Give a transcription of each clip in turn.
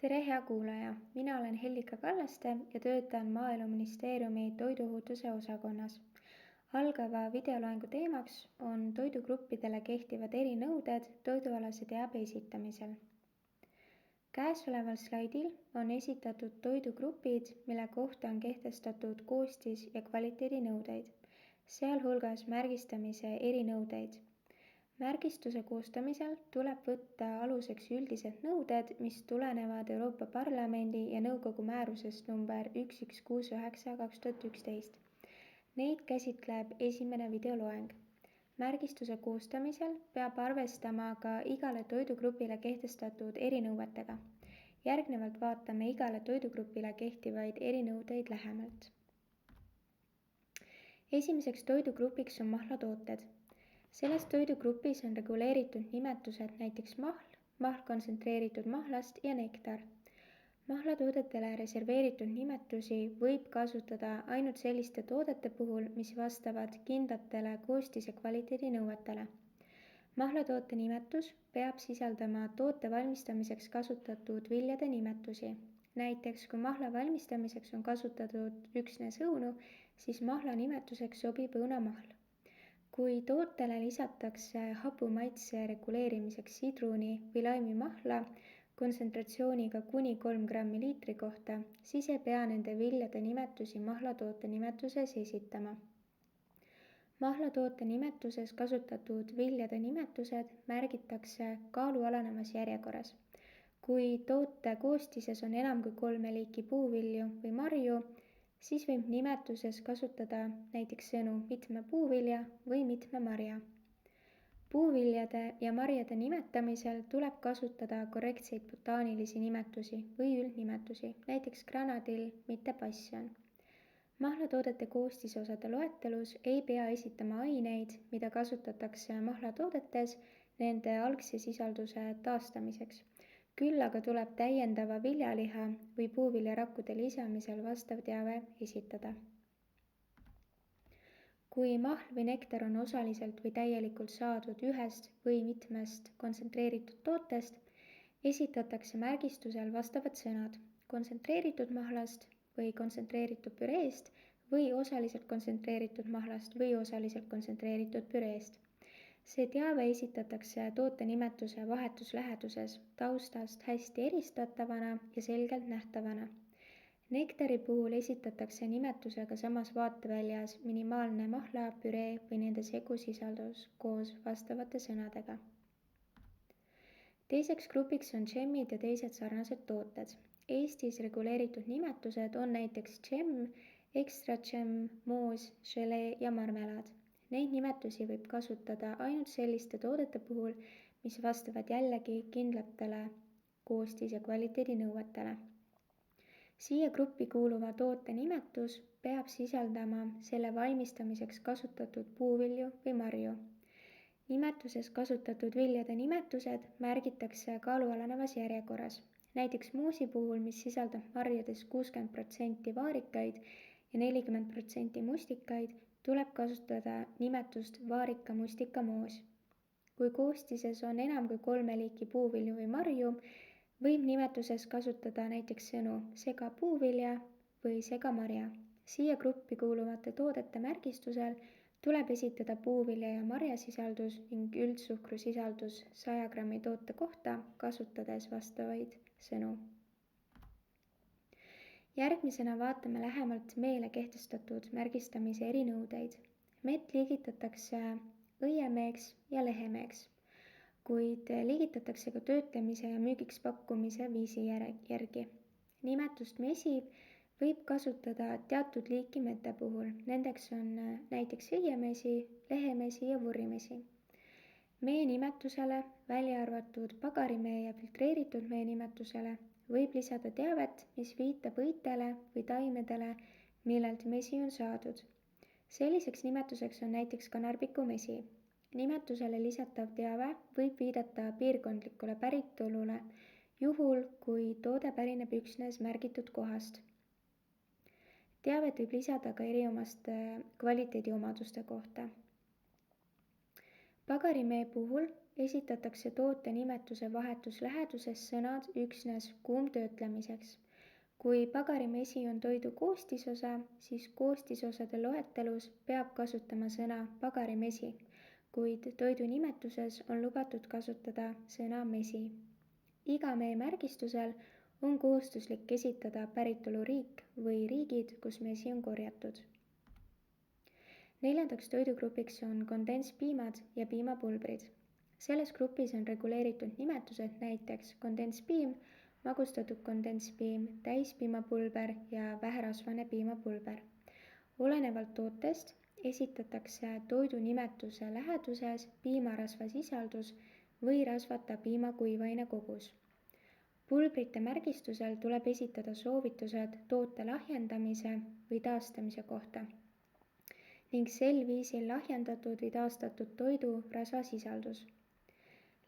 tere, hea kuulaja! Mina olen Hellika Kallaste ja töötan Maaeluministeeriumi toiduohutuse osakonnas. Algava videoloengu teemaks on toidugruppidele kehtivad erinõuded toidualase teabe esitamisel. Käesoleval slaidil on esitatud toidugrupid, mille kohta on kehtestatud koostis- ja kvaliteedinõudeid, sealhulgas märgistamise erinõudeid. Märgistuse koostamisel tuleb võtta aluseks üldised nõuded, mis tulenevad Euroopa Parlamendi ja Nõukogu määrusest number 1169/2011. Neid käsitleb esimene videoloeng. Märgistuse koostamisel peab arvestama ka igale toidugrupile kehtestatud erinõuetega. Järgnevalt vaatame igale toidugrupile kehtivaid erinõudeid lähemalt. Esimeseks toidugrupiks on mahlatooted. Selles toidugrupis on reguleeritud nimetused näiteks mahl kontsentreeritud mahlast ja nektar. Mahlatoodetele reserveeritud nimetusi võib kasutada ainult selliste toodete puhul, mis vastavad kindlatele koostis- ja kvaliteedinõuetele. Mahlatoote nimetus peab sisaldama toote valmistamiseks kasutatud viljade nimetusi. Näiteks, kui mahla valmistamiseks on kasutatud üksnes õunu, siis mahla nimetuseks sobib õunamahl. Kui tootele lisatakse hapumaitse reguleerimiseks sidruni või laimimahla kontsentratsiooniga kuni 3 grammi liitri kohta, siis ei pea nende viljade nimetusi mahlatoote nimetuses esitama. Mahlatoote nimetuses kasutatud viljade nimetused märgitakse kaalu alanevas järjekorras. Kui toote koostises on enam kui 3 liiki puuvilju või marju, siis võib nimetuses kasutada näiteks sõnu mitme puuvilja või mitme marja. Puuviljade ja marjade nimetamisel tuleb kasutada korrektseid botaanilisi nimetusi või üldnimetusi, näiteks granadill, mitte passion. Mahlatoodete koostisosade loetelus ei pea esitama aineid, mida kasutatakse mahlatoodetes nende algse sisalduse taastamiseks. Küll aga tuleb täiendava viljaliha või puuviljarakkude lisamisel vastav teave esitada. Kui mahl või nektar on osaliselt või täielikult saadud ühest või mitmest kontsentreeritud tootest, esitatakse märgistusel vastavad sõnad kontsentreeritud mahlast või kontsentreeritud püreest või osaliselt kontsentreeritud mahlast või osaliselt kontsentreeritud püreest. See teave esitatakse toote nimetuse vahetus läheduses taustast hästi eristatavana ja selgelt nähtavana. Nektari puhul esitatakse nimetusega samas vaateväljas minimaalne mahla, püree või nende segusisaldus koos vastavate sõnadega. Teiseks grupiks on džemmid ja teised sarnased tooted. Eestis reguleeritud nimetused on näiteks džemm, ekstra džemm, moos, želee ja marmelaad. Neid nimetusi võib kasutada ainult selliste toodete puhul, mis vastavad jällegi kindlatele koostis- ja kvaliteedinõuetele. Siia gruppi kuuluva toote nimetus peab sisaldama selle valmistamiseks kasutatud puuvilju või marju. Nimetuses kasutatud viljade nimetused märgitakse kaalu alanevas järjekorras. Näiteks moosi puhul, mis sisaldab marjades 60% vaarikaid ja 40% mustikaid, tuleb kasutada nimetust vaarika-mustika-moos. Kui koostises on enam kui 3 liiki puuvilju või marju, võib nimetuses kasutada näiteks sõnu segapuuvilja või segamarja. Siia gruppi kuuluvate toodete märgistusel tuleb esitada puuvilja ja marjasisaldus ning üldsuhkrusisaldus 100 grammi toote kohta, kasutades vastavaid sõnu. Järgmisena vaatame lähemalt meele kehtestatud märgistamise erinõudeid. Mett liigitatakse õiemeeks ja lehemeeks, kuid liigitatakse ka töötlemise ja müügiks pakkumise viisi järgi. Nimetust mesi võib kasutada teatud liiki mete puhul, nendeks on näiteks õiemesi, lehemesi ja vurrimesi. Mee nimetusele, välja arvatud pagarimee ja filtreeritud mee nimetusele, võib lisada teavet, mis viitab õitele või taimedele, millelt mesi on saadud. Selliseks nimetuseks on näiteks kanarpikumesi. Nimetusele lisatav teave võib viidata piirkondlikule päritolule, juhul kui toode pärineb üksnes märgitud kohast. Teavet võib lisada ka eriomaste kvaliteediomaduste kohta. Pagarimee puhul esitatakse toote nimetuse vahetus läheduses sõnad üksnes kuumtöötlemiseks. Kui pagarimesi on toidu koostisosa, siis koostisosade loetelus peab kasutama sõna pagarimesi, kuid toidu nimetuses on lubatud kasutada sõna mesi. Iga mee märgistusel on kohustuslik esitada päritoluriik või riigid, kus mesi on korjatud. 4. toidugrupiks on kondenspiimad ja piimapulbrid. Selles grupis on reguleeritud nimetused näiteks kondenspiim, magustatud kondenspiim, täispiimapulber ja väherasvane piimapulber. Olenevalt tootest esitatakse toidu nimetuse läheduses piimarasva sisaldus või rasvata piima kuivaine kogus. Pulbrite märgistusel tuleb esitada soovitused toote lahjendamise või taastamise kohta ning sel viisil lahjendatud või taastatud toidu rasvasisaldus.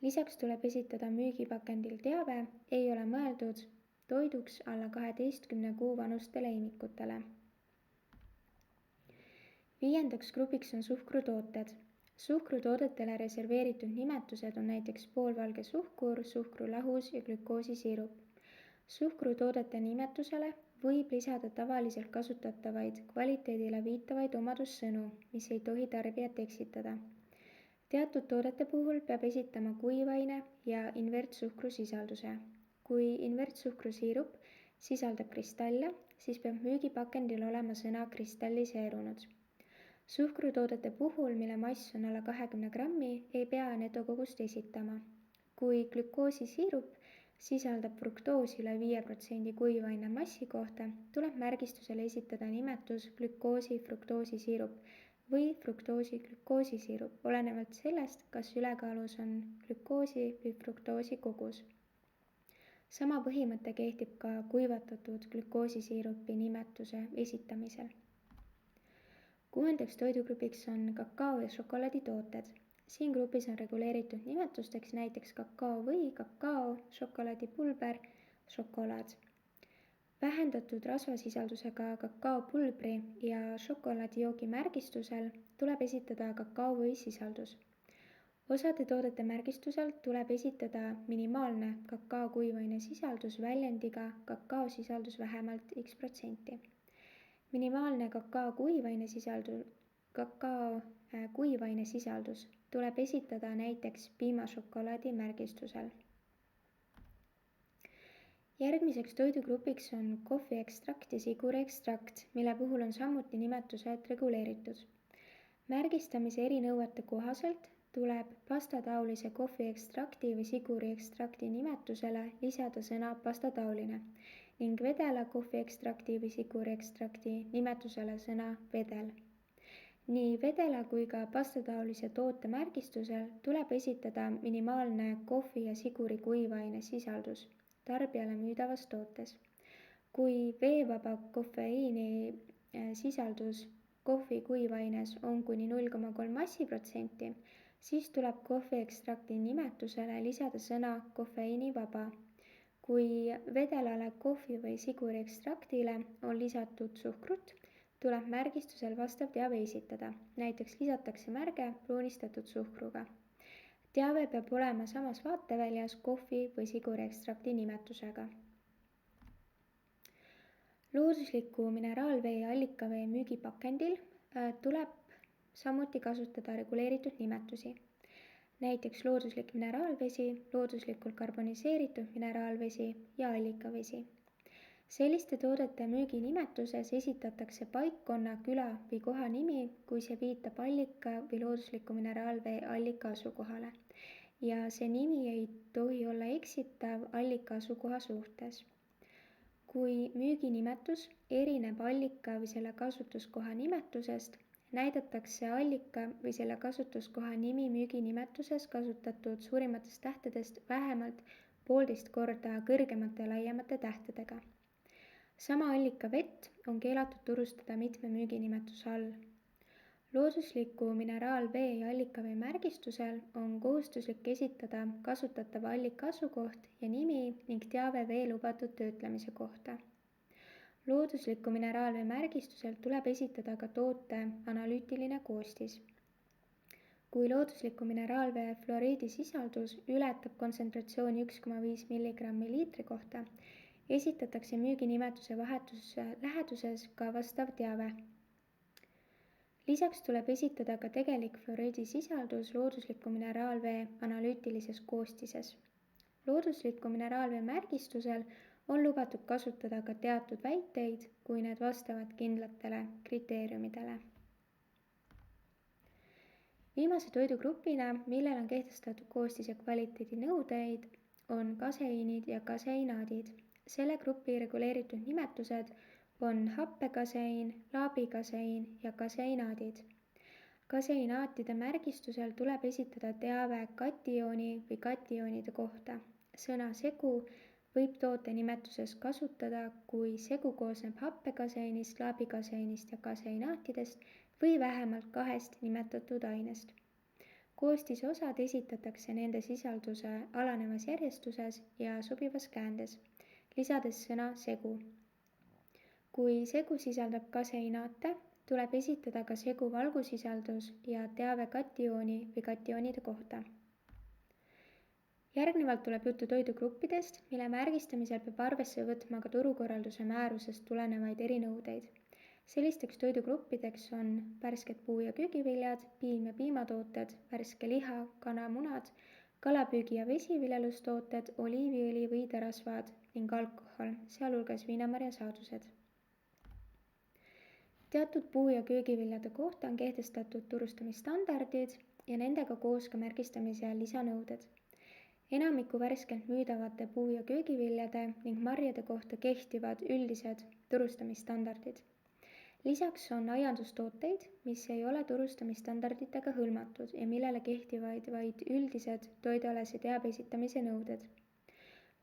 Lisaks tuleb esitada müügipakendil teave, ei ole mõeldud toiduks alla 12 kuu vanustele imikutele. 5. grupiks on suhkrutooted. Suhkrutoodetele reserveeritud nimetused on näiteks poolvalge suhkur, suhkrulahus ja glükoosisiirup. Suhkrutoodete nimetusele võib lisada tavaliselt kasutatavaid kvaliteedile viitavaid omadussõnu, mis ei tohi tarbijat eksitada. Teatud toodete puhul peab esitama kuivaine ja invertsuhkrusisalduse. Kui invertsuhkrusiirup sisaldab kristalle, siis peab müügipakendil olema sõna kristalliseerunud. Suhkrutoodete puhul, mille mass on alla 20 grammi, ei pea netokogust esitama. Kui glükoosisiirup sisaldab fruktoosi üle 5% kuivaine massi kohta, tuleb märgistusele esitada nimetus glükoosi-fruktoosisiirup või fruktoosi-glükoosisiirup, olenevalt sellest, kas ülekaalus on glükoosi või fruktoosi kogus. Sama põhimõte kehtib ka kuivatatud glükoosisiirupi nimetuse esitamisel. 6. toidugrupiks on kakao ja šokolaaditooted. Siin grupis on reguleeritud nimetusteks näiteks kakao või kakao, šokolaadipulber, šokolaad. Vähendatud rasvasisaldusega kakaopulbri ja šokolaadijoogi märgistusel tuleb esitada kakao või sisaldus. Osade toodete märgistusel tuleb esitada minimaalne kakao kuivaine sisaldus väljendiga kakao sisaldus vähemalt x%. Minimaalne kakao kuivaine sisaldus tuleb esitada näiteks piimašokolaadi märgistusel. Järgmiseks toidugrupiks on kohviekstrakt ja siguriekstrakt, mille puhul on samuti nimetused reguleeritud. Märgistamise erinõuete kohaselt tuleb pastataolise kohviekstrakti või siguriekstrakti nimetusele lisada sõna pastataoline ning vedela kohviekstrakti või siguriekstrakti nimetusele sõna vedel. Nii vedela kui ka pastataolise toote märgistusel tuleb esitada minimaalne kohvi ja siguri kuivaine sisaldus tarbijale müüdavas tootes. Kui veevaba kofeiini sisaldus kohvi kuivaines on kuni 0,3 massiprotsenti, siis tuleb kohviekstrakti nimetusele lisada sõna kofeiinivaba. Kui vedelale kohvi või siguriekstraktile on lisatud suhkrut, tuleb märgistusel vastav teave esitada, näiteks lisatakse märge pruunistatud suhkruga. Teave peab olema samas vaateväljas kohvi või siguriekstrakti nimetusega. Loodusliku mineraalvee ja allikavee müügipakendil tuleb samuti kasutada reguleeritud nimetusi, näiteks looduslik mineraalvesi, looduslikult karboniseeritud mineraalvesi ja allikavesi. Selliste toodete müüginimetuses esitatakse paikkonna, küla või koha nimi, kui see viitab allika või loodusliku mineraalvee allika asukohale ja see nimi ei tohi olla eksitav allika asukoha suhtes. Kui müüginimetus erineb allika või selle kasutuskoha nimetusest, näidatakse allika või selle kasutuskoha nimi müüginimetuses kasutatud suurimatest tähtedest vähemalt 1,5 korda kõrgemate ja laiemate tähtedega. Sama allika vett on keelatud turustada mitme müüginimetuse all. Loodusliku mineraalvee ja allikavee märgistusel on kohustuslik esitada kasutatava allika asukoht ja nimi ning teave vee lubatud töötlemise kohta. Loodusliku mineraalvee märgistusel tuleb esitada ka toote analüütiline koostis. kui loodusliku mineraalvee fluoriidisisaldus ületab kontsentratsiooni 1,5 milligrammi liitri kohta, esitatakse müüginimetuse läheduses ka vastav teave. Lisaks tuleb esitada ka tegelik fluoriidisisaldus loodusliku mineraalvee analüütilises koostises. Loodusliku mineraalvee märgistusel on lubatud kasutada ka teatud väiteid, kui need vastavad kindlatele kriteeriumidele. Viimase toidugrupina, millel on kehtestatud koostise kvaliteedinõudeid, on kaseiinid ja kaseinaadid. Selle grupi reguleeritud nimetused on happekaseiin, laabikaseiin ja kaseinaadid. Kaseinaatide märgistusel tuleb esitada teave katiooni või katioonide kohta. Sõna segu võib toote nimetuses kasutada, kui segu koosneb happekaseinist, laabikaseinist ja kaseinaatidest või vähemalt 2 nimetatud ainest. Koostise osad esitatakse nende sisalduse alanevas järjestuses ja sobivas käändes, lisades sõna segu. Kui segu sisaldab kaseinaate, tuleb esitada ka segu valgusisaldus ja teave katiooni või katioonide kohta. Järgnevalt tuleb juttu toidugruppidest, mille märgistamisel peab arvesse võtma ka turukorralduse määrusest tulenevaid erinõudeid. Sellisteks toidugruppideks on värsked puu- ja köögiviljad, piim- ja piimatooted, värske liha, kanamunad, kalapüügi- ja vesiviljelustooted, oliiviõli või terasvad ning alkohol, sealhulgas viinamarjasaadused. Teatud puu- ja köögiviljade kohta on kehtestatud turustamisstandardid ja nendega koos ka märgistamise lisanõuded. Enamiku värskelt müüdavate puu- ja köögiviljade ning marjade kohta kehtivad üldised turustamisstandardid. Lisaks on aiandustooteid, mis ei ole turustamisstandarditega hõlmatud ja millele kehtivad vaid üldised toidualase teabe esitamise nõuded.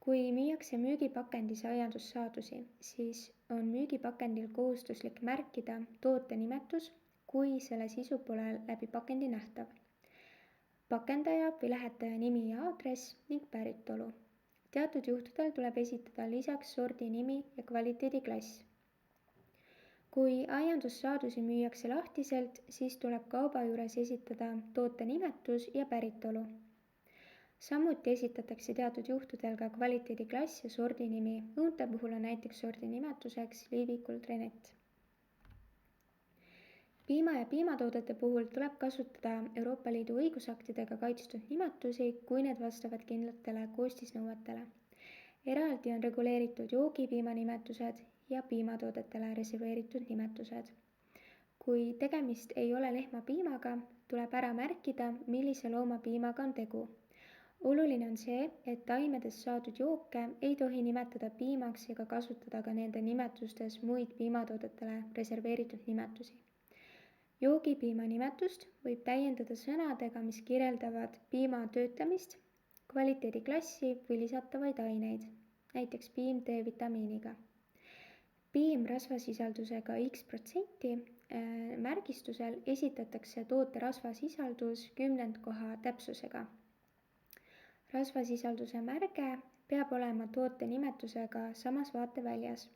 Kui müüakse müügipakendis aiandussaadusi, siis on müügipakendil kohustuslik märkida toote nimetus, kui selle sisu pole läbi pakendi nähtav. Pakendaja või lähetaja nimi ja aadress ning päritolu. Teatud juhtudel tuleb esitada lisaks sordi nimi ja kvaliteediklass. Kui aiandussaadusi müüakse lahtiselt, siis tuleb kauba juures esitada toote nimetus ja päritolu. Samuti esitatakse teatud juhtudel ka kvaliteediklass ja sordinimi. Õunte puhul on näiteks sordi nimetuseks liivikul Trenet. Piima- ja piimatoodete puhul tuleb kasutada Euroopa Liidu õigusaktidega kaitstud nimetusi, kui need vastavad kindlatele koostisnõuetele. Eraldi on reguleeritud joogipiima nimetused ja piimatoodetele reserveeritud nimetused. Kui tegemist ei ole lehmapiimaga, tuleb ära märkida, millise loomapiimaga on tegu. Oluline on see, et taimedest saadud jooke ei tohi nimetada piimaks ega kasutada ka nende nimetustes muid piimatoodetele reserveeritud nimetusi. Joogipiima nimetust võib täiendada sõnadega, mis kirjeldavad piima töötlemist, kvaliteediklassi või lisatavaid aineid, näiteks piim D-vitamiiniga. Piim rasvasisaldusega X% märgistusel esitatakse toote rasvasisaldus 10 täpsusega. Rasvasisalduse märge peab olema toote nimetusega samas vaateväljas.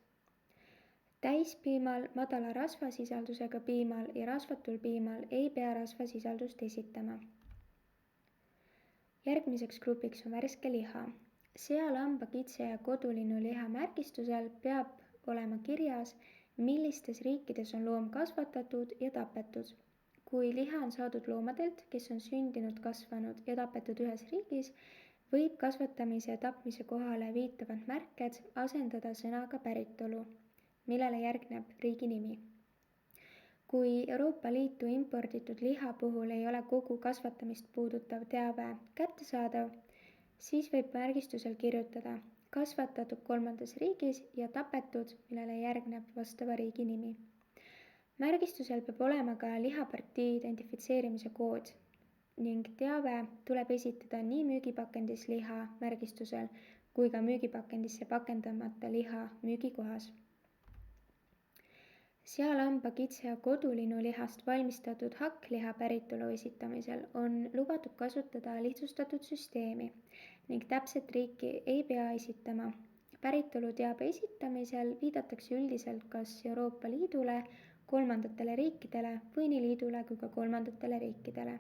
Täispiimal, madala rasvasisaldusega piimal ja rasvatul piimal ei pea rasvasisaldust esitama. Järgmiseks grupiks on värske liha. Sea, lamba, kitse ja kodulinnu liha märgistusel peab olema kirjas, millistes riikides on loom kasvatatud ja tapetud. Kui liha on saadud loomadelt, kes on sündinud, kasvanud ja tapetud ühes riigis, võib kasvatamise ja tapmise kohale viitavad märked asendada sõnaga päritolu, millele järgneb riigi nimi. Kui Euroopa Liitu imporditud liha puhul ei ole kogu kasvatamist puudutav teave kättesaadav, siis võib märgistusel kirjutada kasvatatud kolmandas riigis ja tapetud, millele järgneb vastava riigi nimi. Märgistusel peab olema ka lihapartii identifitseerimise kood ning teave tuleb esitada nii müügipakendis liha märgistusel kui ka müügipakendisse pakendamata liha müügikohas. Sea, lamba, kitse ja kodulinnu lihast valmistatud hakkliha päritolu esitamisel on lubatud kasutada lihtsustatud süsteemi ning täpset riiki ei pea esitama. Päritoluteabe esitamisel viidatakse üldiselt kas Euroopa Liidule, kolmandatele riikidele või nii liidule kui ka kolmandatele riikidele.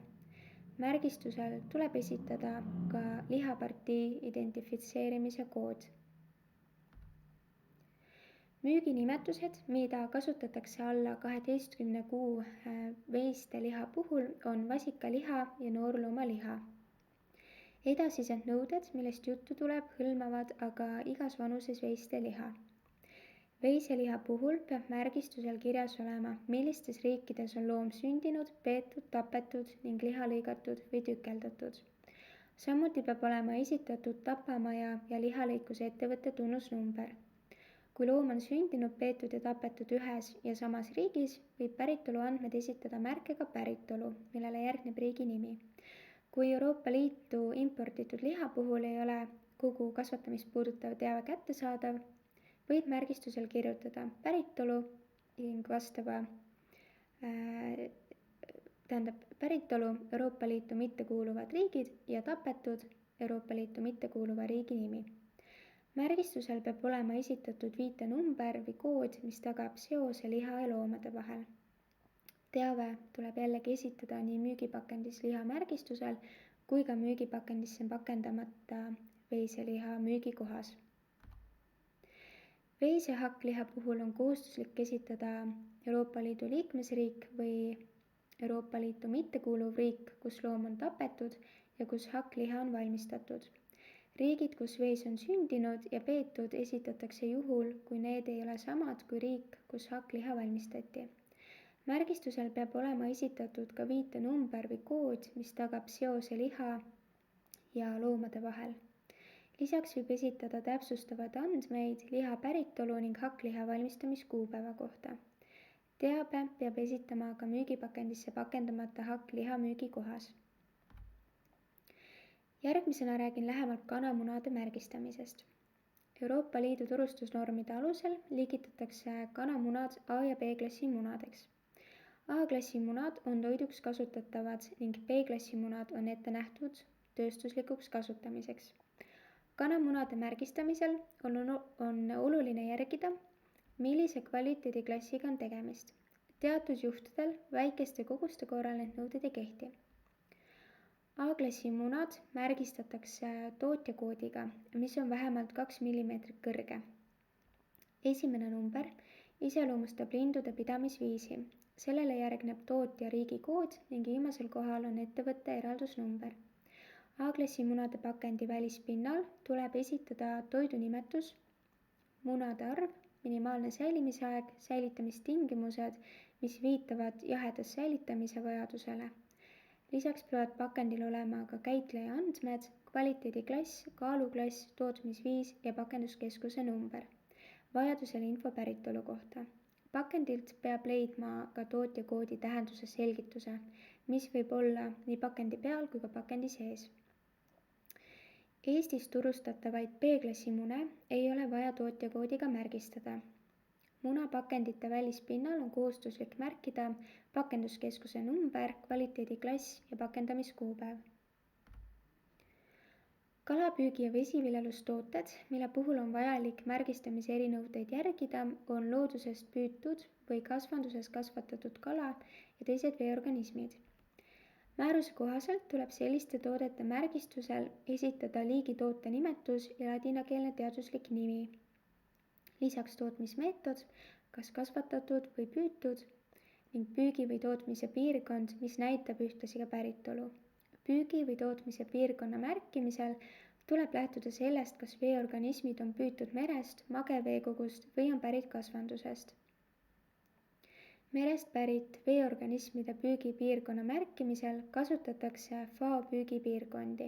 märgistusel tuleb esitada ka lihapartii identifitseerimise kood. Müüginimetused, mida kasutatakse alla 12 kuu veiste liha puhul, on vasikaliha ja noorloomaliha. Edasised nõuded, millest juttu tuleb, hõlmavad aga igas vanuses veiste liha. Veiseliha puhul peab märgistusel kirjas olema, millistes riikides on loom sündinud, peetud, tapetud ning liha lõigatud või tükeldatud. Samuti peab olema esitatud tapamaja ja lihalõikuse ettevõtte tunnusnumber. Kui loom on sündinud, peetud ja tapetud ühes ja samas riigis, võib päritoluandmed esitada märkega päritolu, millele järgneb riigi nimi. Kui Euroopa Liitu importitud liha puhul ei ole kogu kasvatamist puudutav teave kättesaadav, võib märgistusel kirjutada päritolu ning päritolu Euroopa Liitu mittekuuluvad riigid ja tapetud Euroopa Liitu mittekuuluva riigi nimi. Märgistusel peab olema esitatud viitenumber või kood, mis tagab seose liha ja loomade vahel. Teave tuleb jällegi esitada nii müügipakendis lihamärgistusel kui ka müügipakendisse pakendamata veiseliha müügikohas. Veisehakliha puhul on kohustuslik esitada Euroopa Liidu liikmesriik või Euroopa Liitu mittekuuluv riik, kus loom on tapetud ja kus hakkliha on valmistatud. Riigid, kus veis on sündinud ja peetud, esitatakse juhul, kui need ei ole samad kui riik, kus hakkliha valmistati. Märgistusel peab olema esitatud ka viitenumber või kood, mis tagab seose liha ja loomade vahel. Lisaks võib esitada täpsustavad andmeid liha päritolu ning hakkliha valmistamiskuupäeva kohta. Teabe peab esitama ka müügipakendisse pakendamata hakkliha müügikohas. Järgmisena räägin lähemalt kanamunade märgistamisest. Euroopa Liidu turustusnormide alusel liigitatakse kanamunad A ja B-klassi munadeks. A-klassi munad on toiduks kasutatavad ning B-klassi munad on ette nähtud tööstuslikuks kasutamiseks. Kanamunade märgistamisel on oluline järgida, millise kvaliteediklassiga on tegemist. Teatud juhtudel väikeste koguste korral need nõuded ei kehti. A-klassi munad märgistatakse tootjakoodiga, mis on vähemalt 2 mm kõrge. Esimene number iseloomustab lindude pidamisviisi. Sellele järgneb tootja riigikood ning viimasel kohal on ettevõtte eraldusnumber. A-klassi munade pakendi välispinnal tuleb esitada toidunimetus, munade arv, minimaalne säilimisaeg, säilitamistingimused, mis viitavad jahedas säilitamise vajadusele. Lisaks peavad pakendil olema ka käitleja andmed, kvaliteediklass, kaaluklass, tootmisviis ja pakenduskeskuse number. Vajadusel info päritolu kohta. Pakendilt peab leidma ka tootjakoodi tähenduse selgituse, mis võib olla nii pakendi peal kui ka pakendi sees. Eestis turustatavaid B-klassi mune ei ole vaja tootjakoodiga märgistada. Munapakendite välispinnal on kohustuslik märkida pakenduskeskuse number, kvaliteediklass ja pakendamiskuupäev. Kalapüügi ja vesiviljelustooted, mille puhul on vajalik märgistamise erinõudeid järgida, on loodusest püütud või kasvanduses kasvatatud kala ja teised veeorganismid. Määruse kohaselt tuleb selliste toodete märgistusel esitada liigitoote nimetus ja ladinakeelne teaduslik nimi. Lisaks tootmismeetod, kas kasvatatud või püütud ning püügi või tootmise piirkond, mis näitab ühtlasi ka päritolu. Püügi või tootmise piirkonna märkimisel tuleb lähtuda sellest, kas veeorganismid on püütud merest, mageveekogust või on pärit kasvandusest. Merest pärit veeorganismide püügipiirkonna märkimisel kasutatakse FAO püügipiirkondi.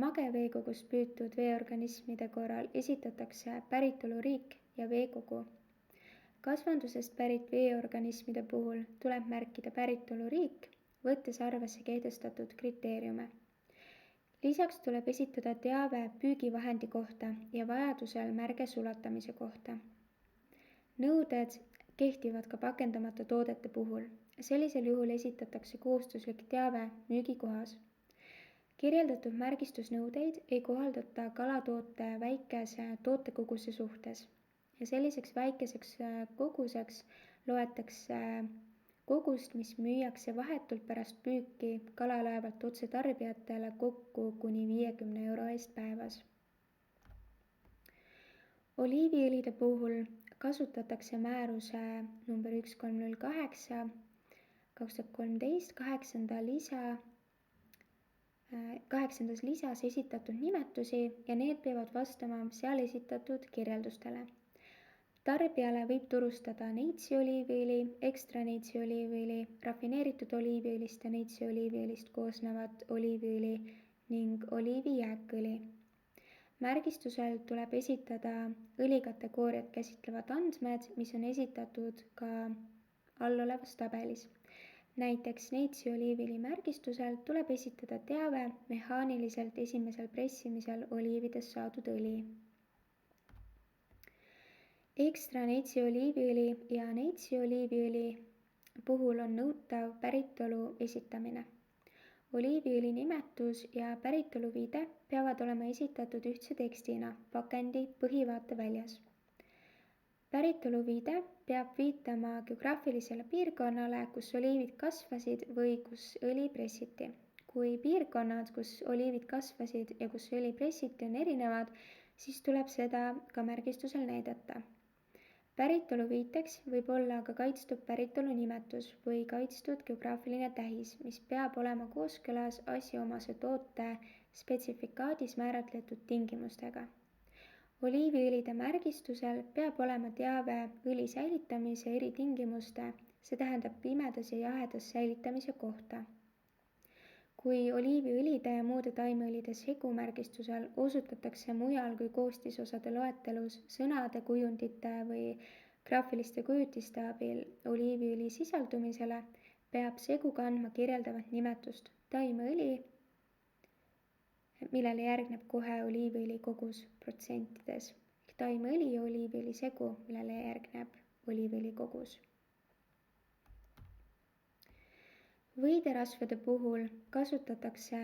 Mageveekogust püütud veeorganismide korral esitatakse päritoluriik ja veekogu. Kasvandusest pärit veeorganismide puhul tuleb märkida päritoluriik, võttes arvesse kehtestatud kriteeriume. Lisaks tuleb esitada teave püügivahendi kohta ja vajadusel märge sulatamise kohta. Nõuded kehtivad ka pakendamata toodete puhul. Sellisel juhul esitatakse kohustuslik teave müügikohas. Kirjeldatud märgistusnõudeid ei kohaldata kalatoote väikese tootekoguse suhtes ja selliseks väikeseks koguseks loetakse kogust, mis müüakse vahetult pärast püüki kalalaevalt otse tarbijatele kokku kuni 50 € eest päevas. Oliiviõlide puhul kasutatakse määruse number 1308 2013 8. lisas esitatud nimetusi ja need peavad vastama seal esitatud kirjeldustele. Tarbijale võib turustada neitsi oliiviõli, ekstra neitsi oliiviõli, rafineeritud oliiviõlist ja neitsi oliiviõlist koosnevat oliiviõli ning oliivijääkõli. Märgistusel tuleb esitada õlikategooriat käsitlevad andmed, mis on esitatud ka allolevas tabelis. Näiteks neitsi oliiviõli märgistusel tuleb esitada teave mehaaniliselt esimesel pressimisel oliividest saadud õli. Ekstra neitsi oliiviõli ja neitsi oliiviõli puhul on nõutav päritolu esitamine. Oliiviõli nimetus ja päritoluviide peavad olema esitatud ühtse tekstina pakendi põhivaate väljas. Päritoluviide peab viitama geograafilisele piirkonnale, kus oliivid kasvasid või kus õli pressiti. Kui piirkonnad, kus oliivid kasvasid ja kus õli pressiti, on erinevad, siis tuleb seda ka märgistusel näidata. Päritoluviiteks võib olla ka kaitstud päritolu nimetus või kaitstud geograafiline tähis, mis peab olema kooskõlas asjaomase toote spetsifikaadis määratletud tingimustega. Oliiviõlide märgistusel peab olema teave õli säilitamise eritingimuste, see tähendab pimedas ja jahedas säilitamise kohta. Kui oliiviõlide ja muude taimeõlide segumärgistusel osutatakse mujal kui koostisosade loetelus sõnade, kujundite või graafiliste kujutiste abil oliiviõli sisaldumisele, peab segu kandma kirjeldavat nimetust taimeõli, millele järgneb kohe oliiviõli kogus protsentides, ehk taimeõli ja oliiviõli segu, millele järgneb oliiviõli kogus. Võiderasvade puhul kasutatakse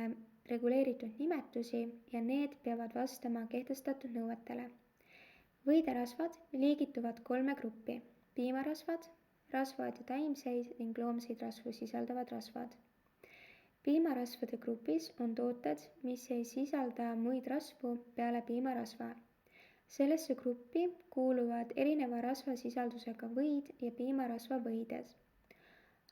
reguleeritud nimetusi ja need peavad vastama kehtestatud nõuetele. Võiderasvad liigituvad 3 gruppi: piimarasvad, rasvad ja taimseid ning loomseid rasvu sisaldavad rasvad. Piimarasvade grupis on tooted, mis ei sisalda muid rasvu peale piimarasva. Sellesse gruppi kuuluvad erineva rasvasisaldusega võid ja piimarasva võided.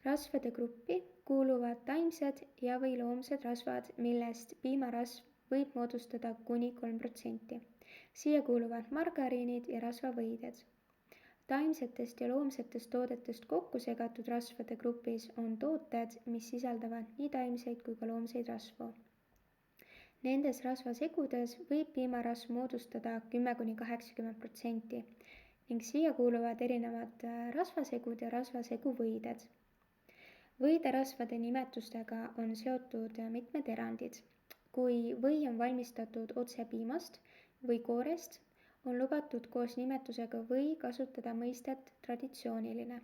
Rasvade gruppi kuuluvad taimsed ja või loomsed rasvad, millest piimarasv võib moodustada kuni 3%. Siia kuuluvad margariinid ja rasvavõided. Taimsetest ja loomsetest toodetest kokku segatud rasvade grupis on tooted, mis sisaldavad nii taimseid kui ka loomseid rasvu. Nendes rasvasegudes võib piimarasv moodustada 10–80% ning siia kuuluvad erinevad rasvasegud ja rasvaseguvõided. Võiderasvade nimetustega on seotud mitmed erandid. Kui või on valmistatud otse piimast või koorest, on lubatud koos nimetusega või kasutada mõistet traditsiooniline.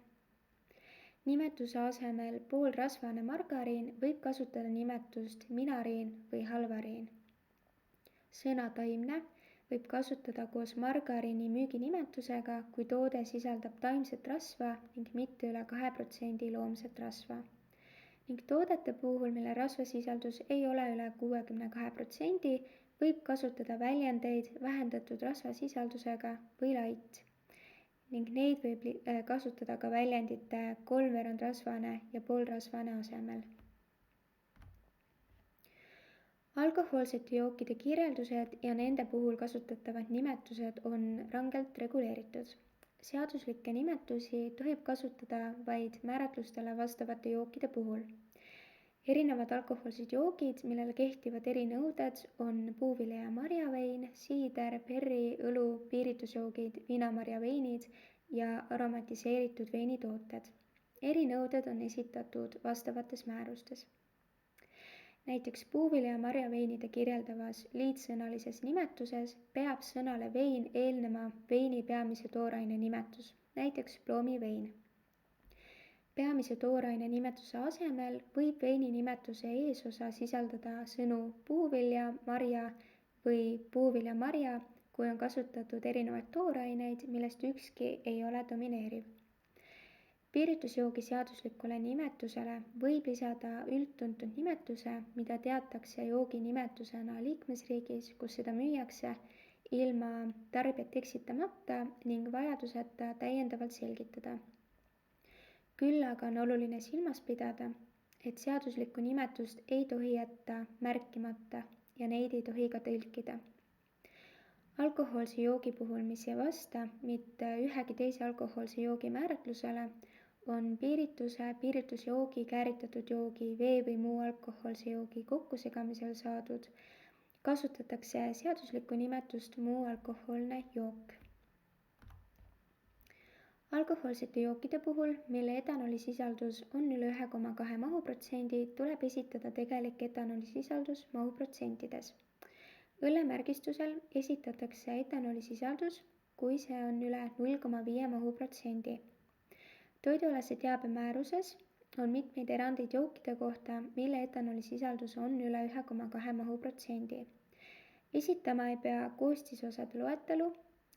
Nimetuse asemel poolrasvane margariin võib kasutada nimetust minariin või halvariin. Sõna taimne võib kasutada koos margariini müüginimetusega, kui toode sisaldab taimset rasva ning mitte üle 2% loomset rasva. Ning toodete puhul, mille rasvasisaldus ei ole üle 62%, võib kasutada väljendeid vähendatud rasvasisaldusega või light ning neid võib kasutada ka väljendite 3/4 rasvane ja poolrasvane asemel. Alkohoolsete jookide kirjeldused ja nende puhul kasutatavad nimetused on rangelt reguleeritud. Seaduslikke nimetusi tohib kasutada vaid määratlustele vastavate jookide puhul. Erinevad alkohoolsed joogid, millele kehtivad erinõuded, on puuvilja- ja marjavein, siider, perri, õlu, piiritusjoogid, viinamarjaveinid ja aromatiseeritud veinitooted. Erinõuded on esitatud vastavates määrustes. Näiteks puuvilja- ja marjaveinide kirjeldavas liitsõnalises nimetuses peab sõnale vein eelnema veini peamise tooraine nimetus, näiteks ploomivein. Peamise tooraine nimetuse asemel võib veini nimetuse eesosa sisaldada sõnu puuvilja, marja või puuvilja-marja, kui on kasutatud erinevaid tooraineid, millest ükski ei ole domineeriv. Piiritusjoogi seaduslikule nimetusele võib lisada üldtuntud nimetuse, mida teatakse joogi nimetusena liikmesriigis, kus seda müüakse, ilma tarbijat eksitamata ning vajaduseta täiendavalt selgitada. Küll aga on oluline silmas pidada, et seaduslikku nimetust ei tohi jätta märkimata ja neid ei tohi ka tõlkida. Alkohoolse joogi puhul, mis ei vasta mitte ühegi teise alkohoolse joogi määratlusele, on piiritusjoogi, kääritatud joogi, vee või muu alkohoolse joogi kokkusegamisel saadud, kasutatakse seaduslikku nimetust muu alkohoolne jook. Alkohoolsete jookide puhul, mille etanoolisisaldus on üle 1,2 mahuprotsendi, tuleb esitada tegelik etanoolisisaldus mahuprotsentides. Õllemärgistusel esitatakse etanoolisisaldus, kui see on üle 0,5 mahuprotsendi. Toidualase teabe määruses on mitmeid erandeid jookide kohta, mille etanoolisisaldus on üle 1,2 mahuprotsendi. Esitama ei pea koostisosade loetelu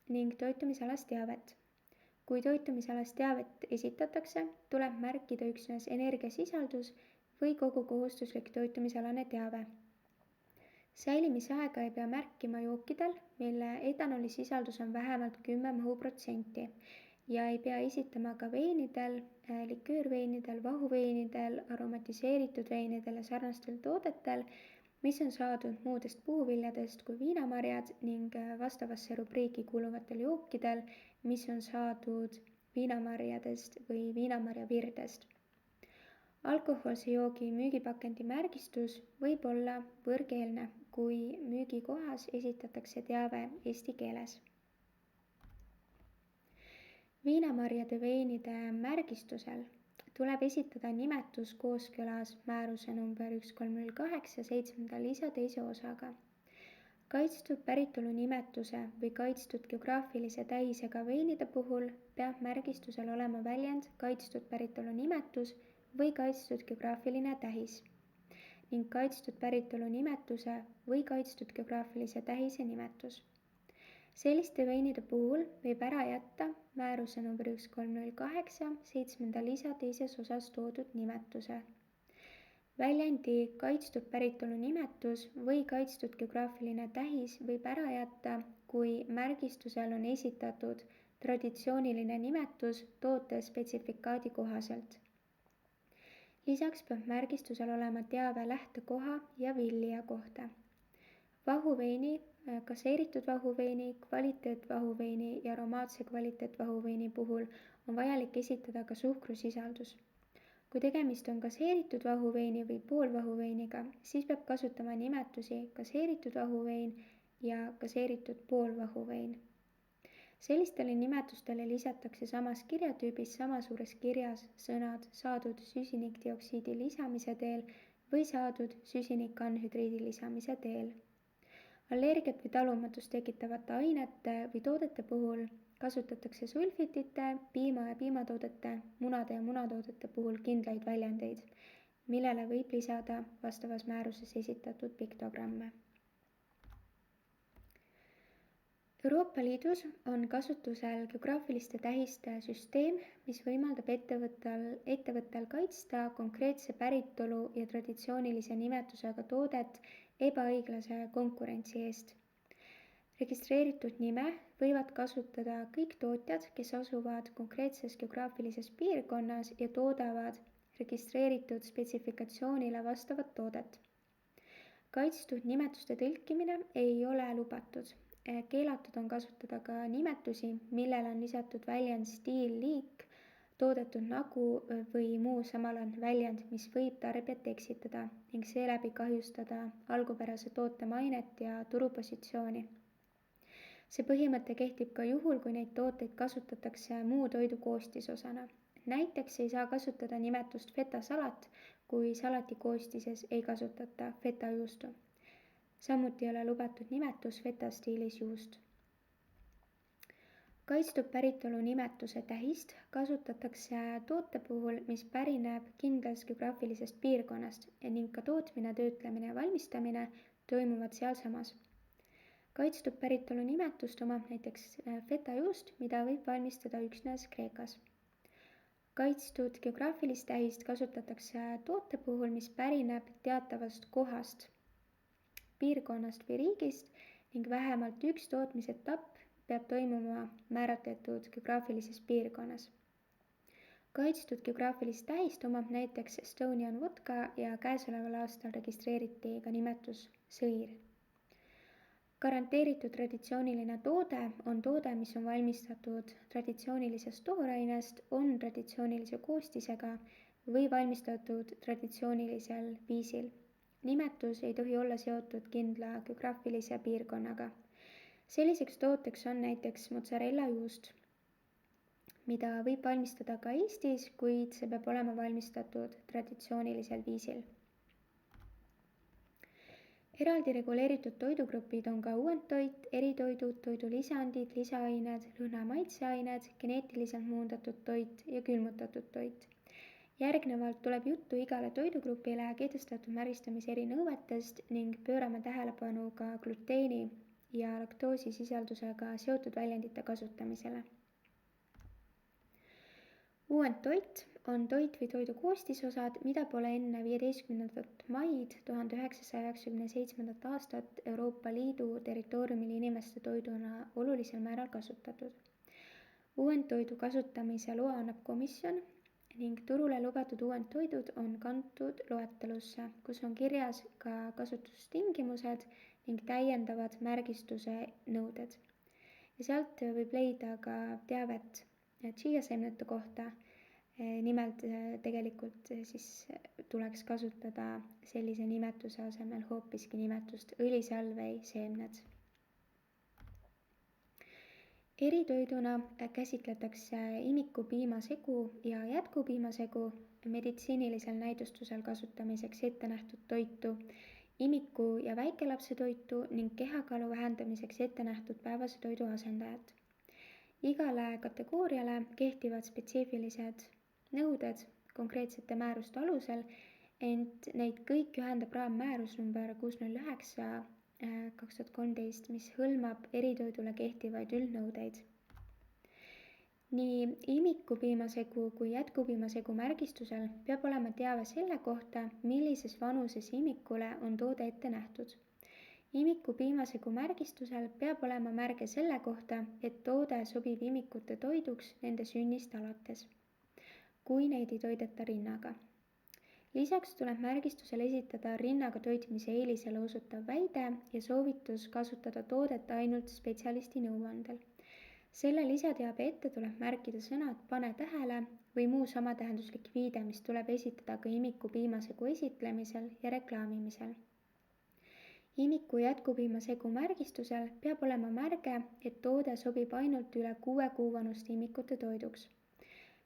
ning toitumisalast teavet. Kui toitumisalast teavet esitatakse, tuleb märkida üksnes energiasisaldus või kogu kohustuslik toitumisalane teave. Säilimisaega ei pea märkima jookidel, mille etanoolisisaldus on vähemalt 10 mahuprotsenti ja ei pea esitama ka veinidel, liköörveinidel, vahuveinidel, aromatiseeritud veinidel ja sarnastel toodetel, mis on saadud muudest puuviljadest kui viinamarjad ning vastavasse rubriiki kuuluvatel jookidel, mis on saadud viinamarjadest või viinamarjavirdest. Alkohoolse joogi müügipakendi märgistus võib olla võõrkeelne, kui müügikohas esitatakse teave eesti keeles. Viinamarjade veinide märgistusel tuleb esitada nimetus kooskõlas määruse number 1308 7. lisa 2. osaga. Kaitstud päritolu nimetuse või kaitstud geograafilise tähisega veinide puhul peab märgistusel olema väljend kaitstud päritolu nimetus või kaitstud geograafiline tähis ning kaitstud päritolu nimetuse või kaitstud geograafilise tähise nimetus. Selliste veinide puhul võib ära jätta määruse number 1308 7. lisa 2. osas toodud nimetuse. Väljendi kaitstud päritolu nimetus või kaitstud geograafiline tähis võib ära jätta, kui märgistusel on esitatud traditsiooniline nimetus toote spetsifikaadi kohaselt. Lisaks peab märgistusel olema teave lähtekoha ja villija kohta. Vahuveini, gaseeritud vahuveini, kvaliteetvahuveini ja aromaatse kvaliteetvahuveini puhul on vajalik esitada ka suhkrusisaldus. Kui tegemist on gaseeritud vahuveini või poolvahuveiniga, siis peab kasutama nimetusi gaseeritud vahuvein ja gaseeritud poolvahuvein. Sellistele nimetustele lisatakse samas kirjatüübis sama suures kirjas sõnad saadud süsinikdioksiidi lisamise teel või saadud süsinikanhüdriidi lisamise teel. Allergiat või talumatust tekitavate ainete või toodete puhul kasutatakse sulfitite, piima ja piimatoodete, munade ja munatoodete puhul kindlaid väljendeid, millele võib lisada vastavas määruses esitatud piktogramme. Euroopa Liidus on kasutusel geograafiliste tähiste süsteem, mis võimaldab ettevõttel kaitsta konkreetse päritolu ja traditsioonilise nimetusega toodet ebaõiglase konkurentsi eest. Registreeritud nime võivad kasutada kõik tootjad, kes asuvad konkreetses geograafilises piirkonnas ja toodavad registreeritud spetsifikatsioonile vastavat toodet. Kaitstud nimetuste tõlkimine ei ole lubatud. Keelatud on kasutada ka nimetusi, millele on lisatud väljend stiil, liik, toodetud nägu või muu samalaadne väljend, mis võib tarbijat eksitada ning seeläbi kahjustada algupärase toote mainet ja turupositsiooni. See põhimõte kehtib ka juhul, kui neid tooteid kasutatakse muu toidu koostisosana. Näiteks ei saa kasutada nimetust fetasalat, kui salati koostises ei kasutata fetajuustu. Samuti ei ole lubatud nimetus feta stiilis juust. Kaitstud päritolu nimetuse tähist kasutatakse toote puhul, mis pärineb kindlast geograafilisest piirkonnast ning ka tootmine, töötlemine ja valmistamine toimuvad sealsamas. Kaitstud päritolu nimetust omab näiteks fetajuust, mida võib valmistada üksnes Kreekas. kaitstud geograafilist tähist kasutatakse toote puhul, mis pärineb teatavast kohast, piirkonnast või riigist ning vähemalt üks tootmisetapp peab toimuma määratletud geograafilises piirkonnas. Kaitstud geograafilist tähist omab näiteks Estonian vodka ja käesoleval aastal registreeriti ka nimetus sõir. Garanteeritud traditsiooniline toode on toode, mis on valmistatud traditsioonilisest toorainest, on traditsioonilise koostisega või valmistatud traditsioonilisel viisil. Nimetus ei tohi olla seotud kindla geograafilise piirkonnaga. Selliseks tooteks on näiteks mozzarella juust, mida võib valmistada ka Eestis, kuid see peab olema valmistatud traditsioonilisel viisil. Eraldi reguleeritud toidugrupid on ka uuendtoit, eritoidud, toidulisandid, lisaained, lõhna-maitseained, geneetiliselt muundatud toit ja külmutatud toit. Järgnevalt tuleb juttu igale toidugrupile kehtestatud märgistamise erinõuetest ning pöörame tähelepanu ka gluteeni ja laktoosisisaldusega seotud väljendite kasutamisele. Uuendtoit on toit või toidu koostisosad, mida pole enne 15. maid 1997. aastat Euroopa Liidu territooriumil inimeste toiduna olulisel määral kasutatud. Uuendtoidu kasutamise loa annab komisjon ning turule lubatud uuendtoidud on kantud loetelusse, kus on kirjas ka kasutustingimused ning täiendavad märgistuse nõuded. Ja sealt võib leida ka teavet chia-seemnete kohta. Nimelt tegelikult siis tuleks kasutada sellise nimetuse asemel hoopiski nimetust õlisalvei seemned. Eritoiduna käsitletakse imikupiimasegu ja jätkupiimasegu meditsiinilisel näidustusel kasutamiseks ette nähtud toitu, imiku- ja väikelapse toitu ning kehakaalu vähendamiseks ette nähtud päevase toidu asendajat. Igale kategooriale kehtivad spetsiifilised nõuded konkreetsete määruste alusel, ent neid kõik ühendab raammäärus number 609/2013, mis hõlmab eritoidule kehtivaid üldnõudeid. Nii imikupiimasegu kui jätkupiimasegu märgistusel peab olema teave selle kohta, millises vanuses imikule on toode ette nähtud. Imikupiimasegu märgistusel peab olema märge selle kohta, et toode sobib imikute toiduks nende sünnist alates, kui neid ei toideta rinnaga. Lisaks tuleb märgistusel esitada rinnaga toitmise eelisele osutav väide ja soovitus kasutada toodet ainult spetsialisti nõuandel. Selle lisateabe ette tuleb märkida sõnad pane tähele või muu samatähenduslik viide, mis tuleb esitada ka imikupiimasegu esitlemisel ja reklaamimisel. Imiku jätkupiimasegu märgistusel peab olema märge, et toode sobib ainult üle 6 kuu vanuste imikute toiduks.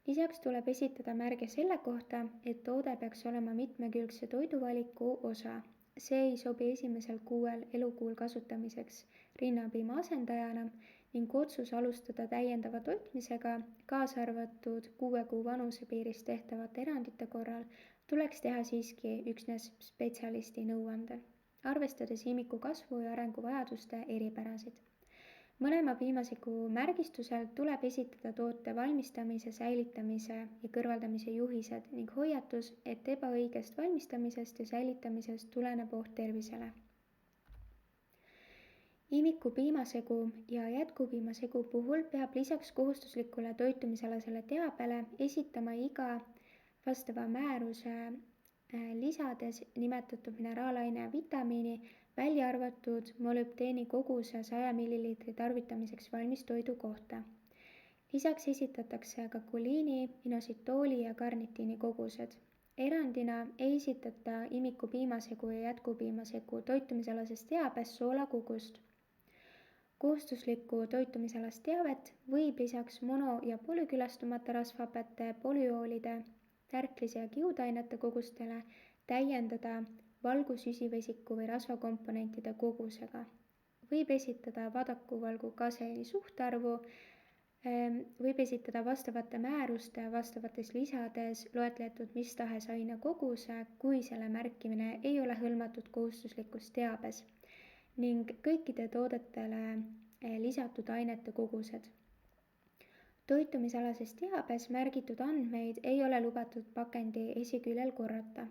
Lisaks tuleb esitada märge selle kohta, et toode peaks olema mitmekülgse toiduvaliku osa. See ei sobi esimesel 6 elukuul kasutamiseks rinnapiima asendajana ning otsus alustada täiendava toitmisega, kaasa arvatud 6 kuu vanusepiiris tehtavate erandite korral, tuleks teha siiski üksnes spetsialisti nõuandel, arvestades imiku kasvu ja arenguvajaduste eripärasid. Mõlema piimasegu märgistusel tuleb esitada toote valmistamise, säilitamise ja kõrvaldamise juhised ning hoiatus, et ebaõigest valmistamisest ja säilitamisest tuleneb oht tervisele. Imikupiimasegu ja jätkupiimasegu puhul peab lisaks kohustuslikule toitumisalasele teabele esitama iga vastava määruse lisades nimetatud mineraalaine ja vitamiini, välja arvatud molübdeeni koguse 100 ml tarvitamiseks valmis toidu kohta. Lisaks esitatakse ka koliini, inositooli ja karnitiini kogused. Erandina ei esitata imikupiimasegu ja jätkupiimasegu toitumisalases teabes soolakogust. Kohustuslikku toitumisalast teavet võib lisaks mono- ja polükülastumata rasvhapete, polüoolide, tärklise ja kiudainete kogustele täiendada valgusüsivesiku või rasvakomponentide kogusega. Võib esitada vadakuvalgu kaseini suhtarvu, võib esitada vastavate määruste vastavates lisades loetletud mis tahes aine koguse, kui selle märkimine ei ole hõlmatud kohustuslikus teabes ning kõikide toodetele lisatud ainete kogused. toitumisalases teabes märgitud andmeid ei ole lubatud pakendi esiküljel korrata.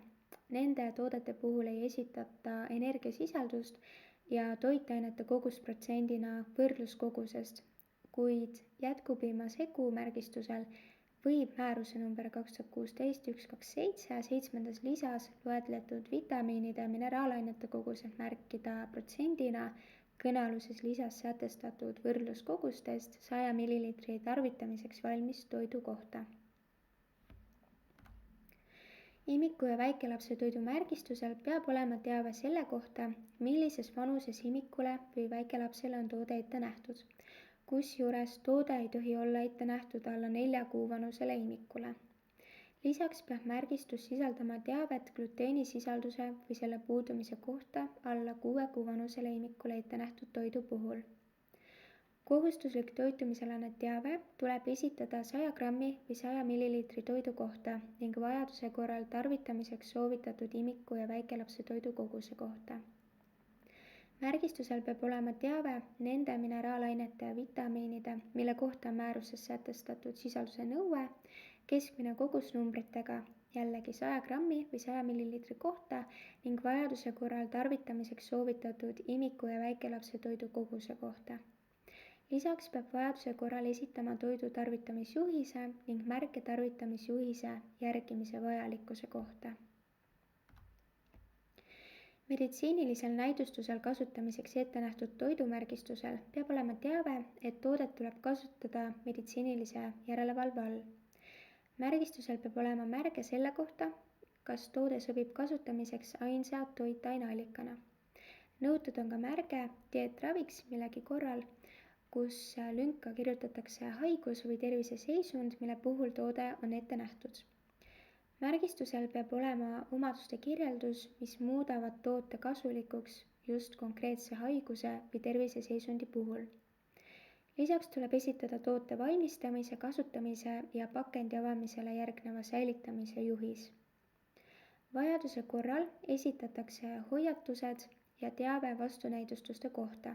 Nende toodete puhul ei esitata energiasisaldust ja toitainete kogusprotsendina võrdluskogusest, kuid jätkupiimasegu märgistusel võib määruse number 2016/127 7. lisas loetletud vitamiinide ja mineraalainete kogused märkida protsendina kõnealuses lisas sätestatud võrdluskogustest 100 ml tarvitamiseks valmis toidu kohta. Imiku ja väikelapse toidu märgistusel peab olema teave selle kohta, millises vanuses imikule või väikelapsele on toode ette nähtud. Kusjuures toode ei tohi olla ette nähtud alla 4 kuu vanusele imikule. Lisaks peab märgistus sisaldama teavet gluteenisisalduse või selle puudumise kohta alla 6 kuu vanusele imikule ette nähtud toidu puhul. Kohustuslik toitumisalane teave tuleb esitada 100 grammi või 100 ml toidu kohta ning vajaduse korral tarvitamiseks soovitatud imiku ja väikelapse toidu koguse kohta. Märgistusel peab olema teave nende mineraalainete ja vitamiinide, mille kohta on määruses sätestatud sisalduse nõue, keskmine kogus numbritega, jällegi 100 grammi või 100 ml kohta ning vajaduse korral tarvitamiseks soovitatud imiku ja väikelapse toidu koguse kohta. Lisaks peab vajaduse korral esitama toidu tarvitamisjuhise ning märke tarvitamisjuhise järgimise vajalikkuse kohta. Meditsiinilisel näidustusel kasutamiseks ette nähtud toidumärgistusel peab olema teave, et toodet tuleb kasutada meditsiinilise järelevalve all. Märgistusel peab olema märge selle kohta, kas toode sobib kasutamiseks ainsa toitaineallikana. Nõutud on ka märge dieetraviks millegi korral, kus lünka kirjutatakse haigus või terviseseisund, mille puhul toode on ette nähtud. Märgistusel peab olema omaduste kirjeldus, mis muudavad toote kasulikuks just konkreetse haiguse või terviseseisundi puhul. Lisaks tuleb esitada toote valmistamise, kasutamise ja pakendi avamisele järgneva säilitamise juhis. Vajaduse korral esitatakse hoiatused ja teave vastunäidustuste kohta.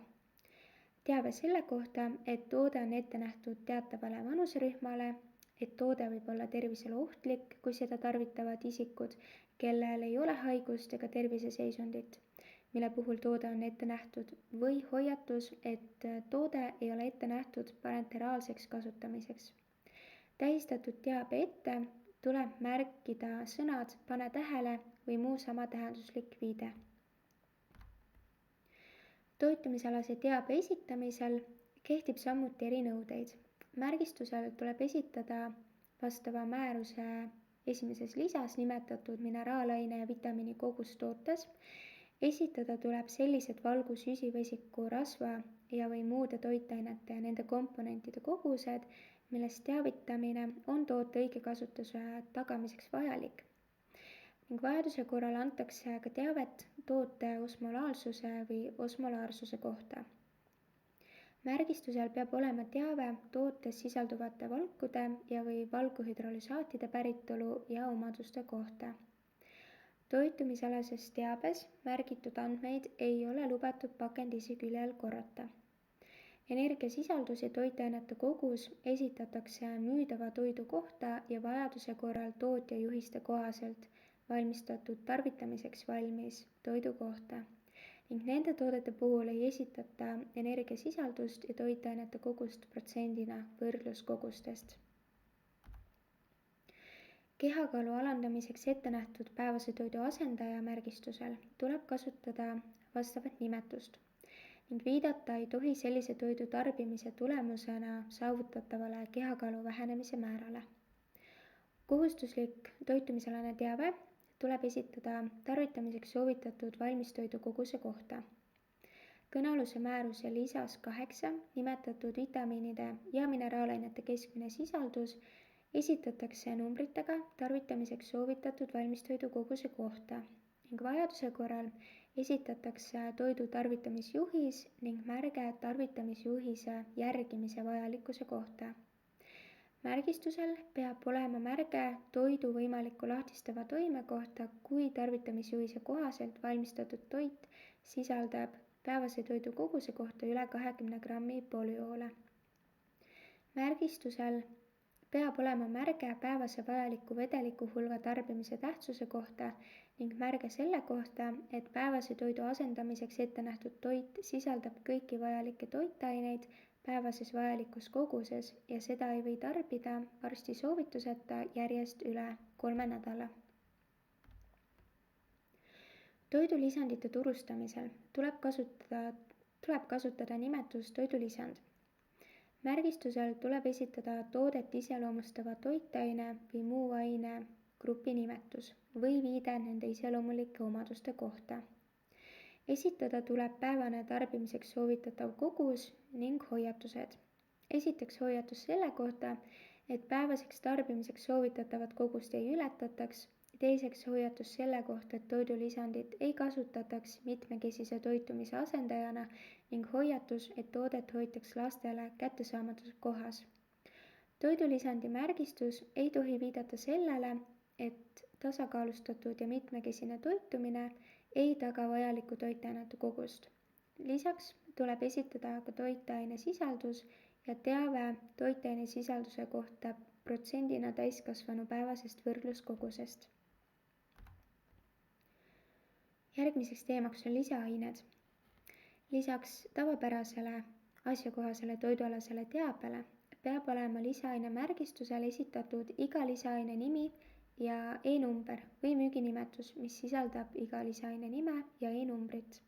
Teave selle kohta, et toode on ette nähtud teatavale vanuserühmale, et toode võib olla tervisele ohtlik, kui seda tarvitavad isikud, kellel ei ole haigust ega terviseseisundit, mille puhul toode on ette nähtud, või hoiatus, et toode ei ole ette nähtud parenteraalseks kasutamiseks. Tähistatud teabe ette tuleb märkida sõnad pane tähele või muu samatähenduslik viide. Toitumisalase teabe esitamisel kehtib samuti erinõudeid. Märgistusel tuleb esitada vastava määruse esimeses lisas nimetatud mineraalaine ja vitamiini kogus tootes. Esitada tuleb sellised valgu, süsivesiku, rasva ja või muude toitainete ja nende komponentide kogused, millest teavitamine on toote õige kasutuse tagamiseks vajalik. Ning vajaduse korral antakse ka teavet toote osmolaalsuse või osmolaarsuse kohta. Märgistusel peab olema teave tootes sisalduvate valkude ja või valguhüdrolüsaatide päritolu ja omaduste kohta. Toitumisalases teabes märgitud andmeid ei ole lubatud pakendi esiküljel korrata. Energiasisaldus ja toitainete kogus esitatakse müüdava toidu kohta ja vajaduse korral tootja juhiste kohaselt valmistatud tarvitamiseks valmis toidu kohta. Ning nende toodete puhul ei esitata energiasisaldust ja toitainete kogust protsendina võrdluskogustest. Kehakaalu alandamiseks ette nähtud päevase toidu asendaja märgistusel tuleb kasutada vastavat nimetust ning viidata ei tohi sellise toidu tarbimise tulemusena saavutatavale kehakaalu vähenemise määrale. Kohustuslik toitumisalane teave tuleb esitada tarvitamiseks soovitatud valmistoidu koguse kohta. Kõnealuse määruse lisas 8 nimetatud vitamiinide ja mineraalainete keskmine sisaldus esitatakse numbritega tarvitamiseks soovitatud valmistoidu koguse kohta ning vajaduse korral esitatakse toidu tarvitamisjuhis ning märge tarvitamisjuhise järgimise vajalikkuse kohta. Märgistusel peab olema märge toidu võimaliku lahtistava toime kohta, kui tarvitamisjuhise kohaselt valmistatud toit sisaldab päevase toidu koguse kohta üle 20 grammi polüoole. märgistusel peab olema märge päevase vajaliku vedeliku hulga tarbimise tähtsuse kohta ning märge selle kohta, et päevase toidu asendamiseks ette nähtud toit sisaldab kõiki vajalikke toitaineid päevases vajalikus koguses ja seda ei või tarbida arsti soovituseta järjest üle 3 nädala. Toidulisandite turustamisel tuleb kasutada nimetust toidulisand. Märgistusel tuleb esitada toodet iseloomustava toitaine või muu aine grupi nimetus või viide nende iseloomulike omaduste kohta. Esitada tuleb päevane tarbimiseks soovitatav kogus ning hoiatused. Esiteks hoiatus selle kohta, et päevaseks tarbimiseks soovitatavat kogust ei ületataks. Teiseks hoiatus selle kohta, et toidulisandit ei kasutataks mitmekesise toitumise asendajana ning hoiatus, et toodet hoitaks lastele kättesaamatus kohas. Toidulisandi märgistus ei tohi viidata sellele, et tasakaalustatud ja mitmekesine toitumine ei taga vajalikku toitainete kogust. Lisaks tuleb esitada ka toitaine sisaldus ja teave toitaine sisalduse kohta protsendina täiskasvanu päevasest võrdluskogusest. Järgmiseks teemaks on lisaained. Lisaks tavapärasele asjakohasele toidualasele teabele peab olema lisaaine märgistusel esitatud iga lisaaine nimi ja e-number või müüginimetus, mis sisaldab iga lisaaine nime ja e-numbrit.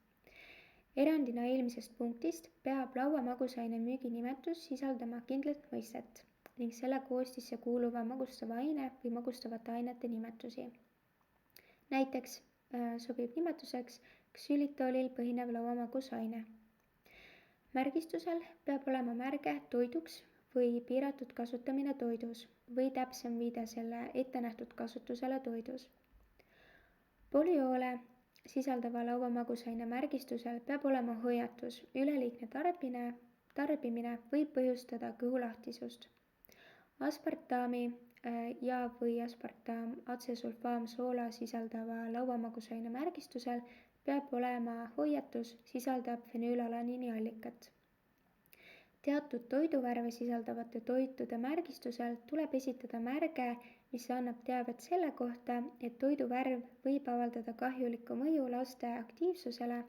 Erandina eelmisest punktist peab lauamagusaine müüginimetus sisaldama kindlat mõistet ning selle koostisse kuuluva magustava aine või magustavate ainete nimetusi. Näiteks sobib nimetuseks ksülitoolil põhinev lauamagusaine. Märgistusel peab olema märge toiduks või piiratud kasutamine toidus või täpsem viide selle ettenähtud kasutusele toidus. Polüoole sisaldava lauamagusaine märgistusel peab olema hoiatus, üleliigne tarbimine võib põhjustada kõhulahtisust. Aspartami ja või aspartam atsesulfaamsoola sisaldava lauamagusaine märgistusel peab olema hoiatus, sisaldab fenüülalaniini allikat. Teatud toiduvärve sisaldavate toitude märgistusel tuleb esitada märge, mis annab teavet selle kohta, et toiduvärv võib avaldada kahjulikku mõju laste aktiivsusele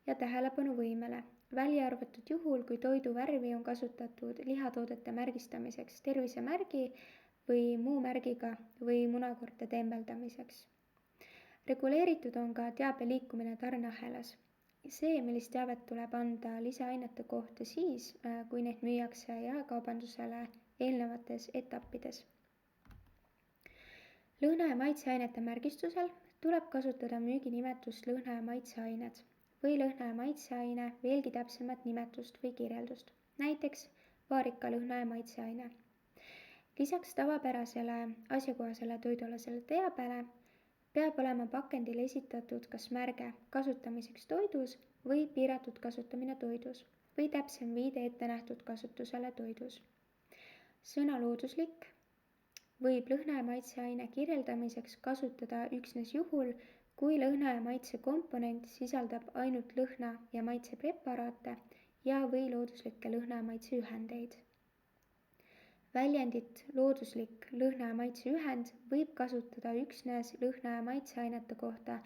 ja tähelepanuvõimele, välja arvatud juhul, kui toiduvärvi on kasutatud lihatoodete märgistamiseks, tervisemärgi või muu märgiga või munakoorte tembeldamiseks. Reguleeritud on ka teabe liikumine tarneahelas. See, millist teavet tuleb anda lisaainete kohta siis, kui neid müüakse jaekaubandusele eelnevates etappides. Lõhna- ja maitseainete märgistusel tuleb kasutada müüginimetust lõhna- ja maitseained või lõhna- ja maitseaine veelgi täpsemat nimetust või kirjeldust, näiteks vaarika lõhna- ja maitseaine. Lisaks tavapärasele asjakohasele toidualasele teabele peab olema pakendil esitatud kas märge kasutamiseks toidus või piiratud kasutamine toidus või täpsem viide ettenähtud kasutusele toidus. Sõna looduslik võib lõhna- ja maitseaine kirjeldamiseks kasutada üksnes juhul, kui lõhna- ja maitse komponent sisaldab ainult lõhna- ja maitsepreparaate ja või looduslikke lõhna- ja maitseühendeid. Väljendit looduslik lõhna- ja maitseühend võib kasutada üksnes lõhna- ja maitseainete kohta,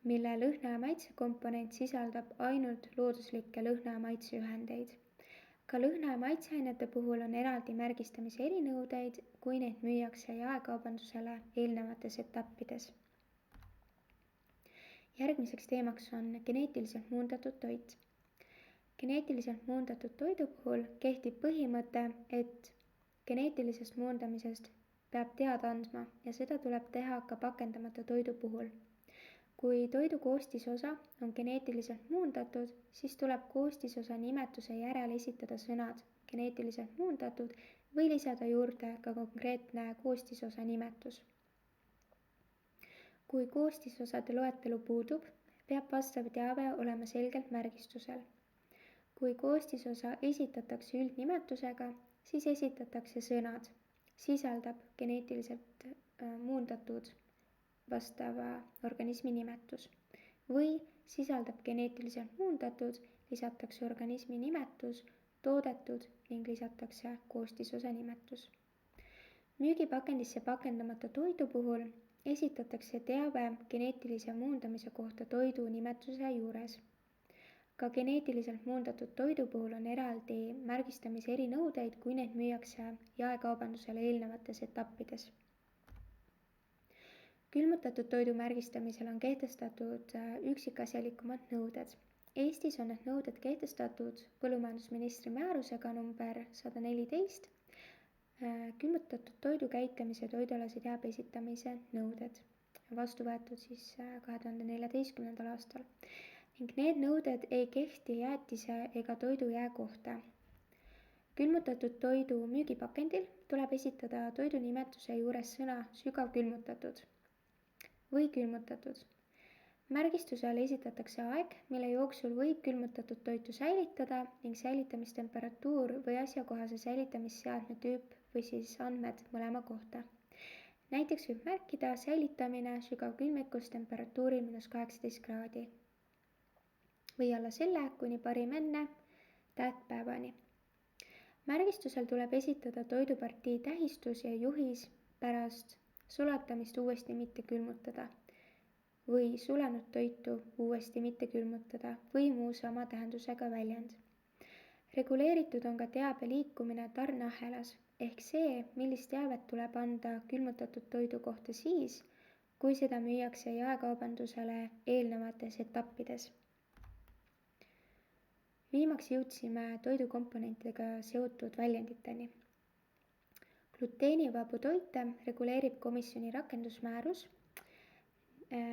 mille lõhna- ja maitsekomponent sisaldab ainult looduslikke lõhna- ja maitseühendeid. Ka lõhna- ja maitseainete puhul on eraldi märgistamise erinõudeid, kui neid müüakse jaekaubandusele eelnevates etappides. Järgmiseks teemaks on geneetiliselt muundatud toit. Geneetiliselt muundatud toidu puhul kehtib põhimõte, et geneetilisest muundamisest peab teada andma ja seda tuleb teha ka pakendamata toidu puhul. Kui toidu koostisosa on geneetiliselt muundatud, siis tuleb koostisosa nimetuse järel esitada sõnad geneetiliselt muundatud või lisada juurde ka konkreetne koostisosa nimetus. Kui koostisosade loetelu puudub, peab vastav teave olema selgelt märgistusel. Kui koostisosa esitatakse üldnimetusega, siis esitatakse sõnad, sisaldab geneetiliselt muundatud vastava organismi nimetus või sisaldab geneetiliselt muundatud, lisatakse organismi nimetus, toodetud ning lisatakse koostisosa nimetus. Müügipakendisse pakendamata toidu puhul esitatakse teave geneetilise muundamise kohta toidu nimetuse juures. Ka geneetiliselt muundatud toidu puhul on eraldi märgistamise erinõudeid, kui neid müüakse jaekaubandusele eelnevates etappides. Külmutatud toidu märgistamisel on kehtestatud üksikasjalikumad nõuded. Eestis on need nõuded kehtestatud põllumajandusministri määrusega number 114, külmutatud toidu käitlemise ja toidualase teabe esitamise nõuded, vastu võetud 2014. aastal. Ning need nõuded ei kehti jäätise ega toidujää kohta. Külmutatud toidu müügipakendil tuleb esitada toidu nimetuse juures sõna sügavkülmutatud või külmutatud. Märgistusel esitatakse aeg, mille jooksul võib külmutatud toitu säilitada ning säilitamistemperatuur või asjakohase säilitamisseadme tüüp või siis andmed mõlema kohta. Näiteks võib märkida säilitamine sügavkülmikus temperatuuril -18 kraadi. Või alla selle kuni parim enne tähtpäevani. Märgistusel tuleb esitada toidupartii tähistus ja juhis pärast sulatamist uuesti mitte külmutada või sulanud toitu uuesti mitte külmutada või muu sama tähendusega väljend. Reguleeritud on ka teabe liikumine tarneahelas ehk see, millist teavet tuleb anda külmutatud toidu kohta siis, kui seda müüakse jaekaubandusele eelnevates etappides. Viimaks jõudsime toidukomponentidega seotud väljenditeni. Gluteenivabu toite reguleerib komisjoni rakendusmäärus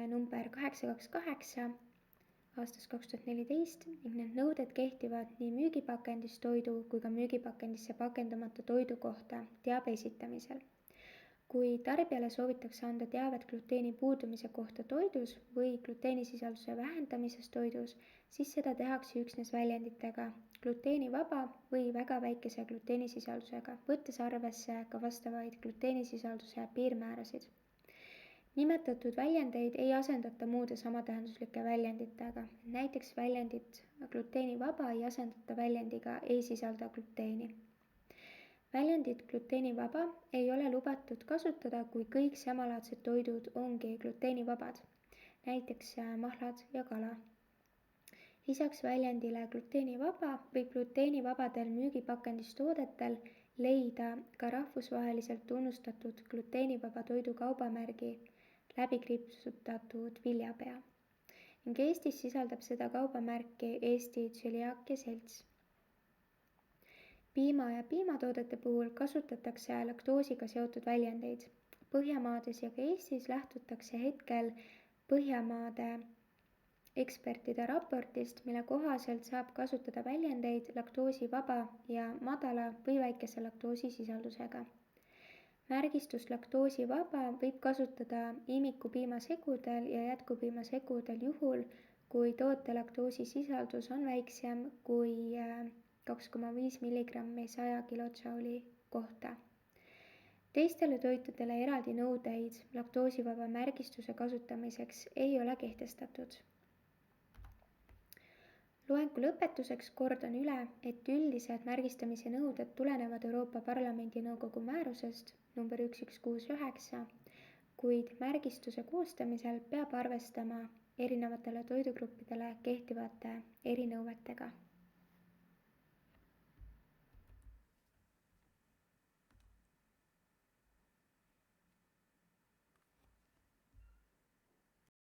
number 828 aastast 2014 ning need nõuded kehtivad nii müügipakendis toidu kui ka müügipakendisse pakendamata toidu kohta teabe esitamisel. Kui tarbijale soovitakse anda teavet gluteeni puudumise kohta toidus või gluteenisisalduse vähendamises toidus, siis seda tehakse üksnes väljenditega gluteenivaba või väga väikese gluteenisisaldusega, võttes arvesse ka vastavaid gluteenisisalduse piirmäärasid. Nimetatud väljendeid ei asendata muude samatähenduslike väljenditega, näiteks väljendit gluteenivaba ei asendata väljendiga ei sisalda gluteeni. Väljendit gluteenivaba ei ole lubatud kasutada, kui kõik samalaadsed toidud ongi gluteenivabad, näiteks mahlad ja kala. Lisaks väljendile gluteenivaba võib gluteenivabadel müügipakendis toodetel leida ka rahvusvaheliselt tunnustatud gluteenivaba toidu kaubamärgi läbikriipsutatud viljapea. Ning Eestis sisaldab seda kaubamärki Eesti Tsöliaakia Selts. Piima ja piimatoodete puhul kasutatakse laktoosiga seotud väljendeid. Põhjamaades ja ka Eestis lähtutakse hetkel Põhjamaade ekspertide raportist, mille kohaselt saab kasutada väljendeid laktoosivaba ja madala või väikese laktoosisisaldusega. Märgistust laktoosivaba võib kasutada imikupiimasegudel ja jätkupiimasegudel juhul, kui toote laktoosisisaldus on väiksem kui 2,5 mg 100 kJ kohta. Teistele toitudele eraldi nõudeid laktoosivaba märgistuse kasutamiseks ei ole kehtestatud. Loengu lõpetuseks kordan üle, et üldised märgistamise nõuded tulenevad Euroopa Parlamendi ja Nõukogu määrusest number 1169, kuid märgistuse koostamisel peab arvestama erinevatele toidugruppidele kehtivate erinõuetega.